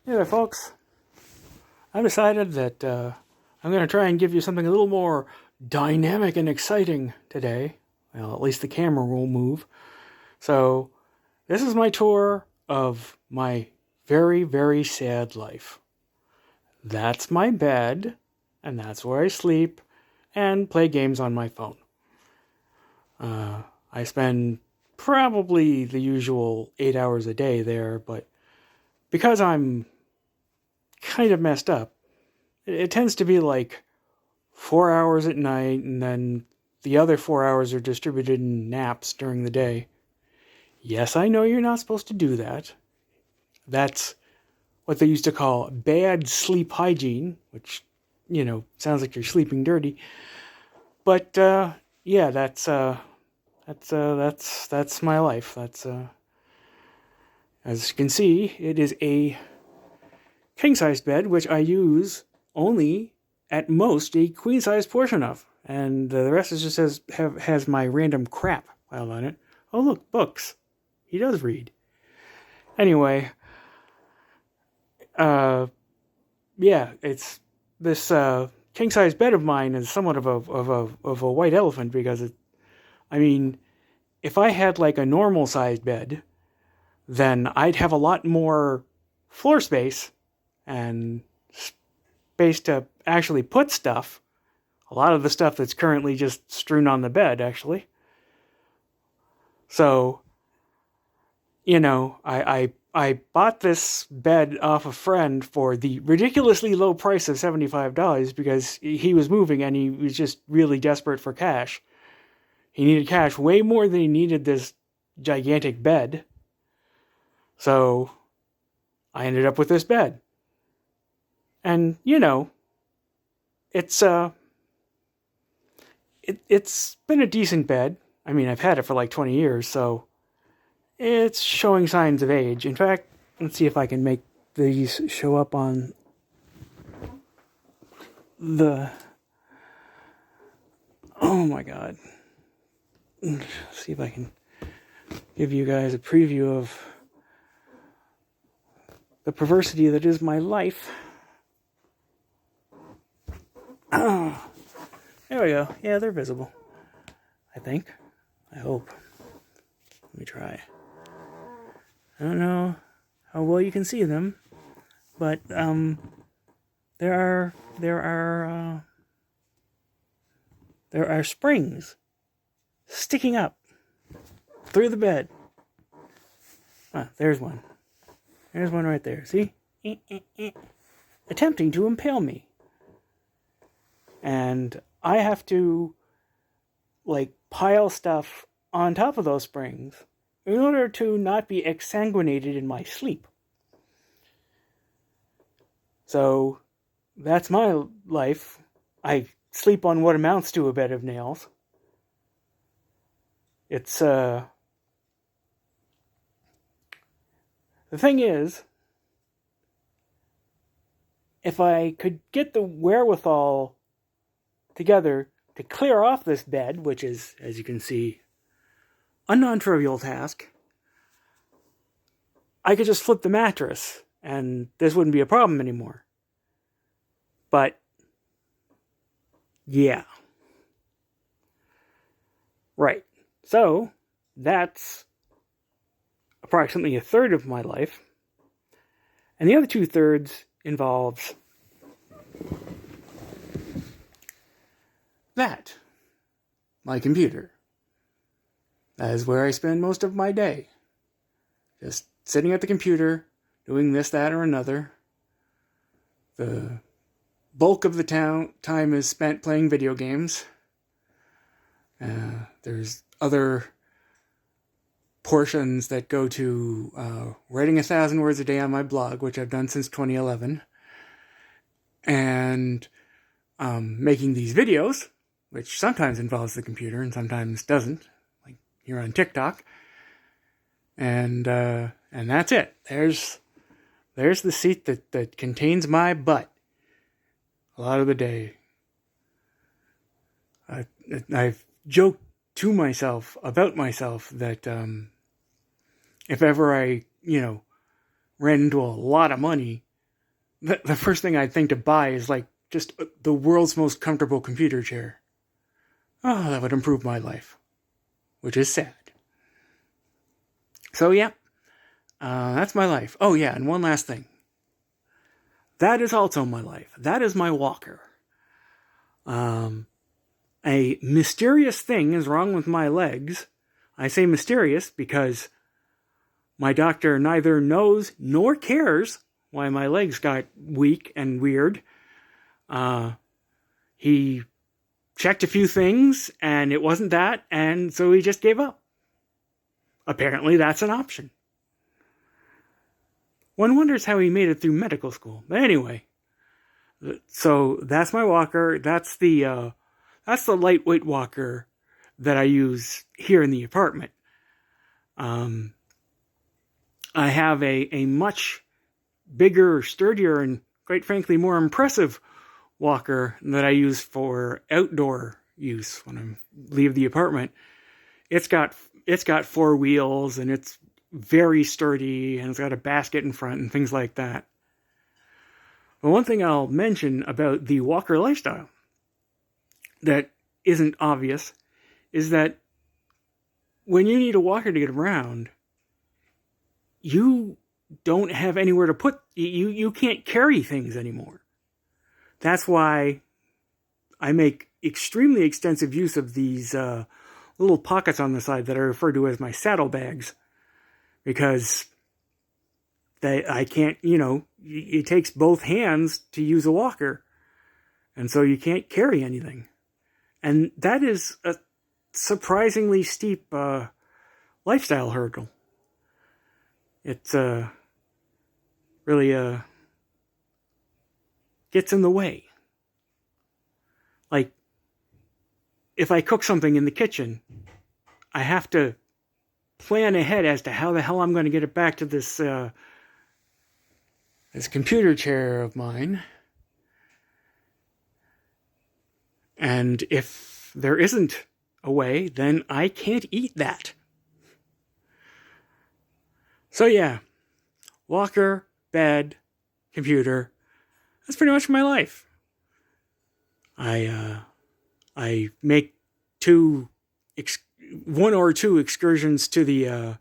Hey there, folks. I've decided that I'm going to try and give you something a little more dynamic and exciting today. Well, at least the camera will move. So, this is my tour of my very, very sad life. That's my bed, and that's where I sleep and play games on my phone. I spend probably the usual 8 hours a day there, but because I'm kind of messed up, it tends to be like 4 hours at night, and then the other 4 hours are distributed in naps during the day. Yes, I know you're not supposed to do that. That's what they used to call bad sleep hygiene, which, sounds like you're sleeping dirty. But yeah, that's my life. That's as you can see, it is a king-sized bed, which I use only at most a queen-sized portion of, and the rest is just has my random crap piled on it. Oh look, books. He does read. Anyway, yeah, it's this king-sized bed of mine is somewhat of a white elephant because if I had like a normal-sized bed, then I'd have a lot more floor space and space to actually put stuff. A lot of the stuff that's currently just strewn on the bed, actually. So, I bought this bed off a friend for the ridiculously low price of $75 because he was moving and he was just really desperate for cash. He needed cash way more than he needed this gigantic bed. So, I ended up with this bed. And, it's been a decent bed. I've had it for like 20 years, so it's showing signs of age. In fact, let's see if I can make these show up on the... Oh my god. Let's see if I can give you guys a preview of the perversity that is my life. Oh, there we go. Yeah, they're visible. I think. I hope. Let me try. I don't know how well you can see them, but there are springs sticking up through the bed. Ah, there's one. There's one right there. See? Attempting to impale me. And I have to, pile stuff on top of those springs in order to not be exsanguinated in my sleep. So, that's my life. I sleep on what amounts to a bed of nails. It's, the thing is, if I could get the wherewithal together to clear off this bed, which is, as you can see, a non-trivial task, I could just flip the mattress, and this wouldn't be a problem anymore. But, yeah. Right. So, that's approximately a third of my life. And the other 2/3 involves that. My computer. That is where I spend most of my day. Just sitting at the computer, doing this, that, or another. The bulk of the time is spent playing video games. There's other portions that go to writing 1,000 words a day on my blog, which I've done since 2011. And making these videos, which sometimes involves the computer and sometimes doesn't, like here on TikTok. And that's it. There's the seat that contains my butt a lot of the day. I've joked to myself about myself that if ever I, ran into a lot of money, the first thing I'd think to buy is like just the world's most comfortable computer chair. Oh, that would improve my life, which is sad. So yeah, that's my life. Oh yeah, and one last thing. That is also my life. That is my walker. A mysterious thing is wrong with my legs. I say mysterious because my doctor neither knows nor cares why my legs got weak and weird. He checked a few things and it wasn't that, and so he just gave up. Apparently that's an option. One wonders how he made it through medical school. But anyway, so that's my walker. That's the lightweight walker that I use here in the apartment. I have a much bigger, sturdier, and quite frankly more impressive walker that I use for outdoor use when I leave the apartment. It's got 4 wheels and it's very sturdy and it's got a basket in front and things like that. But one thing I'll mention about the walker lifestyle that isn't obvious is that when you need a walker to get around, you don't have anywhere to put, you can't carry things anymore. That's why I make extremely extensive use of these little pockets on the side that I refer to as my saddlebags, because I can't, it takes both hands to use a walker, and so you can't carry anything. And that is a surprisingly steep lifestyle hurdle. It's really gets in the way. Like, if I cook something in the kitchen, I have to plan ahead as to how the hell I'm going to get it back to this computer chair of mine. And if there isn't a way, then I can't eat that. So yeah, walker, bed, computer. That's pretty much my life. I make 1 or 2 excursions to the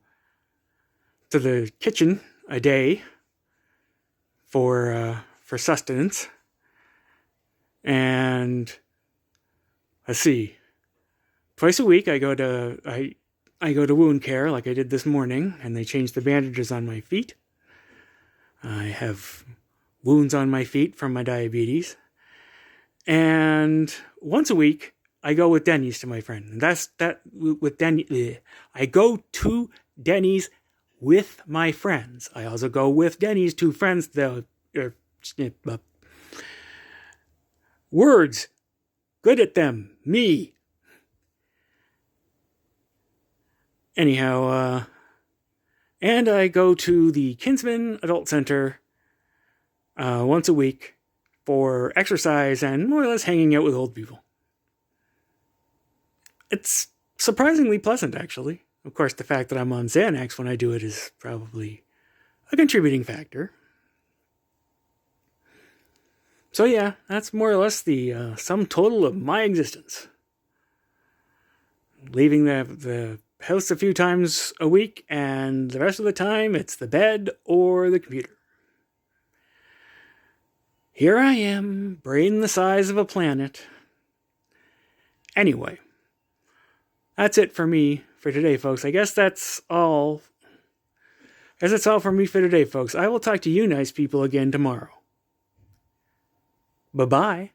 kitchen a day for sustenance. And let's see, twice a week I go to wound care like I did this morning, and they change the bandages on my feet. I have wounds on my feet from my diabetes. And once a week I go with Denny's to my friend. I go to Denny's with my friends. I also go with Denny's to friends. Words. Good at them. Me. Anyhow, and I go to the Kinsman Adult Center once a week for exercise and more or less hanging out with old people. It's surprisingly pleasant, actually. Of course, the fact that I'm on Xanax when I do it is probably a contributing factor. So yeah, that's more or less the sum total of my existence. Leaving the house a few times a week, and the rest of the time it's the bed or the computer. Here I am, brain the size of a planet. Anyway, that's it for me for today, folks. I guess that's all. That's all for me for today, folks. I will talk to you nice people again tomorrow. Bye-bye.